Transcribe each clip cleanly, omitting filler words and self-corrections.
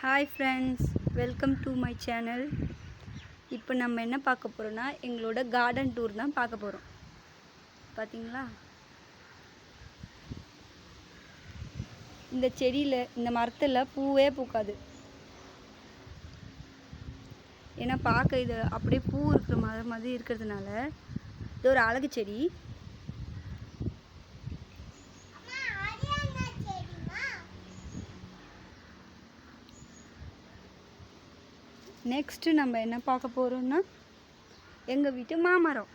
Hi friends, welcome to my channel. இப்போ நம்ம என்ன பார்க்க போகிறோன்னா எங்களோட கார்டன் டூர் தான் பார்க்க போகிறோம். பார்த்தீங்களா, இந்த செடியில் இந்த மரத்தில் பூவே பூக்காது. ஏன்னா பார்க்க இது அப்படியே பூ இருக்கிற மரம் மாதிரி இருக்கிறதுனால இது ஒரு அழகு செடி. நெக்ஸ்ட்டு நம்ம என்ன பார்க்க போகிறோம்னா எங்கள் வீட்டு மாமரம்.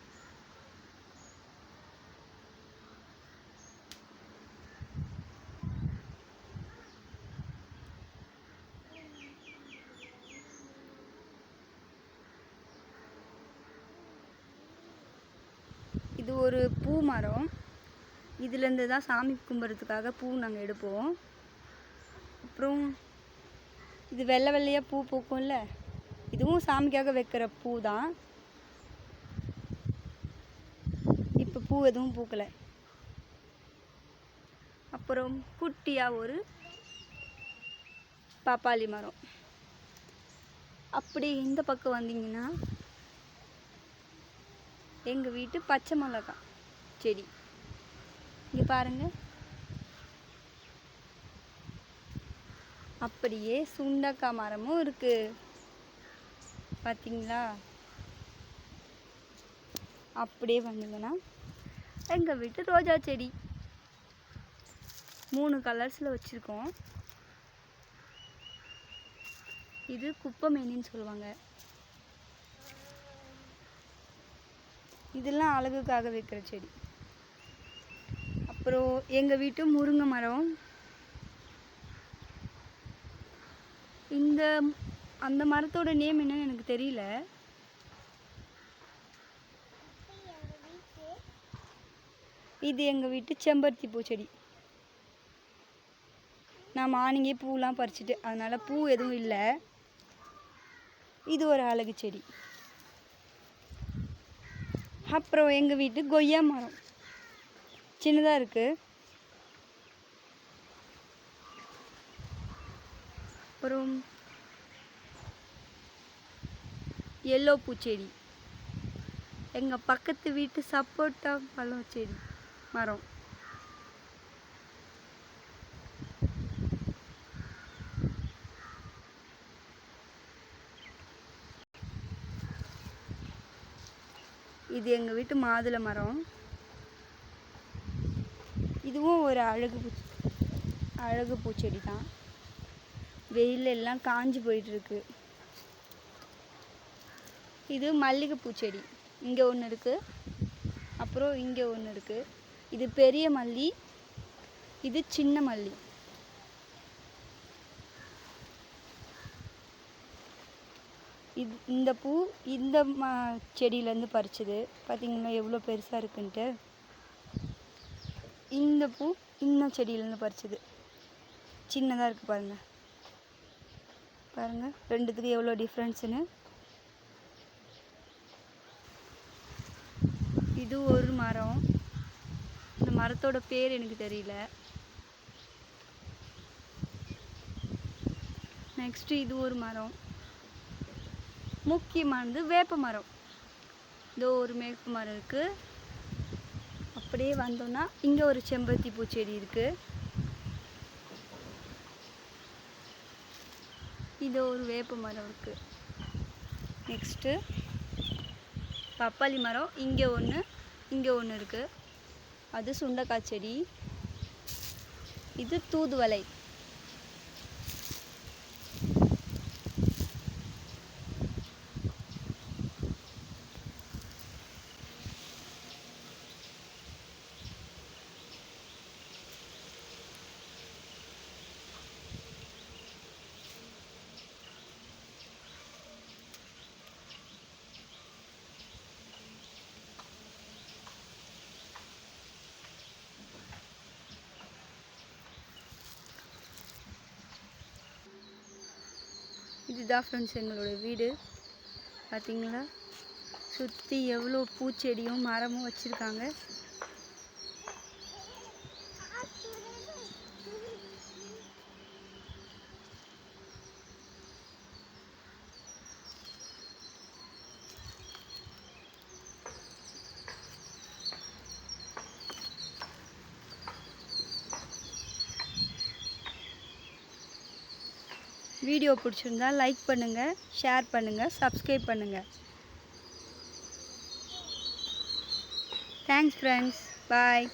இது ஒரு பூ மரம். இதுலேருந்து தான் சாமி கும்பிட்றதுக்காக பூ நாங்கள் எடுப்போம். அப்புறம் இது வெள்ளை வெள்ளையாக பூ பூக்கும்ல, இதுவும் சாமிக்காக வைக்கிற பூ தான். இப்போ பூ எதுவும் பூக்கலை. அப்புறம் குட்டியாக ஒரு பப்பாளி மரம். அப்படி இந்த பக்கம் வந்தீங்கன்னா எங்கள் வீட்டு பச்சை மிளகாய் செடி. இங்கே பாருங்கள், அப்படியே சுண்டக்காய் மரமும் இருக்குது. பார்த்தீங்களா? அப்படியே வந்தீங்கன்னா எங்கள் வீட்டு ரோஜா செடி 3 கலர்ஸில் வச்சுருக்கோம். இது குப்பைமேனின்னு சொல்லுவாங்க. இதெல்லாம் அழகுக்காக வைக்கிற செடி. அப்புறம் எங்கள் வீட்டு முருங்கை மரம். அந்த மரத்தோட நேம் என்னன்னு எனக்கு தெரியல. இது எங்கள் வீட்டு செம்பருத்தி பூச்செடி. நான் மார்னிங்கே பூலாம் பறிச்சுட்டு, அதனால் பூ எதுவும் இல்லை. இது ஒரு அழகு செடி. அப்புறம் எங்கள் வீட்டு கொய்யா மரம் சின்னதாக இருக்குது. அப்புறம் எல்லோ பூச்செடி. எங்கள் பக்கத்து வீட்டு சப்போட்டா பழம் செடி மரம். இது எங்கள் வீட்டு மாதுளை மரம். இதுவும் ஒரு அழகு பூச்செடி தான். வெயில் எல்லாம் காஞ்சி போயிட்டுருக்கு. இது மல்லிகை பூச்செடி. இங்கே ஒன்று இருக்குது, அப்புறம் இங்கே ஒன்று இருக்குது. இது பெரிய மல்லி, இது சின்ன மல்லி. இந்த பூ இந்த செடியிலேருந்து பறிச்சது. பார்த்தீங்கன்னா எவ்வளோ பெருசாக இருக்குன்ட்டு. இந்த பூ இந்த செடியிலேருந்து பறிச்சது. சின்னதாக இருக்குது பாருங்கள். பாருங்கள் ரெண்டுத்துக்கு எவ்வளோ டிஃப்ரென்ஸுன்னு. இது ஒரு மரம். இந்த மரத்தோட பேர் எனக்கு தெரியல. நெக்ஸ்ட்டு இது ஒரு மரம். முக்கியமானது வேப்ப மரம். இதோ ஒரு வேப்ப மரம் இருக்குது. அப்படியே வந்தோன்னா இங்கே ஒரு செம்பருத்தி பூச்செடி இருக்குது. இது ஒரு வேப்ப மரம் இருக்குது. நெக்ஸ்ட்டு பப்பாளி மரம். இங்கே ஒன்று இருக்குது. அது சுண்டைக்காய் செடி. இது தூதுவளை. இதுதான் ஃப்ரெண்ட்ஸ் எங்களோட வீடு. பார்த்தீங்களா, சுற்றி எவ்வளோ பூச்செடியும் மரமும் வச்சுருக்காங்க. வீடியோ பிடிச்சிருந்தா லைக் பண்ணுங்கள், ஷேர் பண்ணுங்கள், சப்ஸ்கிரைப் பண்ணுங்கள். Thanks friends. பாய்.